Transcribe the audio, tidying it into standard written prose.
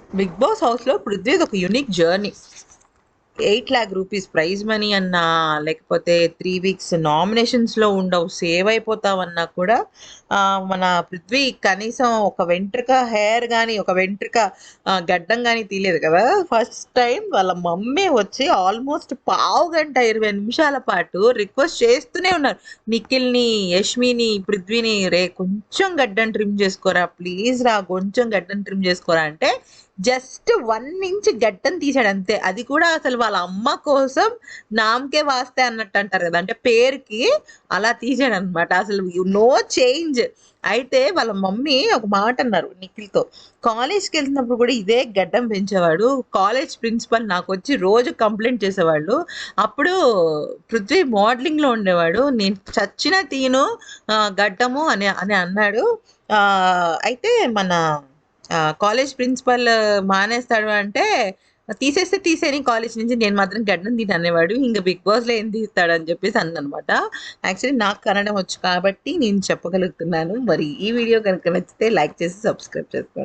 Big boss హౌస్లో పృథ్వీది ఒక unique journey. 8 lakh rupees prize money అన్నా, లేకపోతే 3 వీక్స్ నామినేషన్స్లో ఉండవు, సేవ్ అయిపోతావన్నా కూడా మన పృథ్వీ కనీసం ఒక వెంట్రుక హెయిర్ కానీ, ఒక వెంట్రుక గడ్డం కానీ తీయలేదు కదా. ఫస్ట్ టైం వాళ్ళ మమ్మీ వచ్చి ఆల్మోస్ట్ పావు గంట 20 నిమిషాల పాటు రిక్వెస్ట్ చేస్తూనే ఉన్నారు. నిఖిల్ని, యష్మిని, పృథ్వీని, రే కొంచెం గడ్డం ట్రిమ్ చేసుకోరా ప్లీజ్ రా, కొంచెం గడ్డం ట్రిమ్ చేసుకోరా అంటే జస్ట్ 1 ఇంచ్ గడ్డం తీసాడు అంతే. అది కూడా అసలు వాళ్ళ అమ్మ కోసం నామకే వాస్తే అన్నట్టు అంటారు కదా, అంటే పేరుకి అలా తీసాడు అనమాట. అసలు నో చేంజ్. అయితే వాళ్ళ మమ్మీ ఒక మాట అన్నారు నిఖిల్తో, కాలేజ్కి వెళ్తున్నప్పుడు కూడా ఇదే గడ్డం పెంచేవాడు, కాలేజ్ ప్రిన్సిపల్ నాకు వచ్చి రోజు కంప్లైంట్ చేసేవాళ్ళు, అప్పుడు పృథ్వీ మోడలింగ్లో ఉండేవాడు, నేను చచ్చిన తీను గడ్డము అని అని అన్నాడు. ఆ, అయితే మన కాలేజ్ ప్రిన్సిపల్ మానేస్తాడు అంటే, తీసేస్తే తీసేని కాలేజ్ నుంచి, నేను మాత్రం గడ్డం తిని అనేవాడు, ఇంకా బిగ్ బాస్లో ఏం తీస్తాడు అని చెప్పేసి అందనమాట. యాక్చువల్లీ నాకు కన్నడం వచ్చు కాబట్టి నేను చెప్పగలుగుతున్నాను. మరి ఈ వీడియో కనుక నచ్చితే లైక్ చేసి సబ్స్క్రైబ్ చేసుకోండి.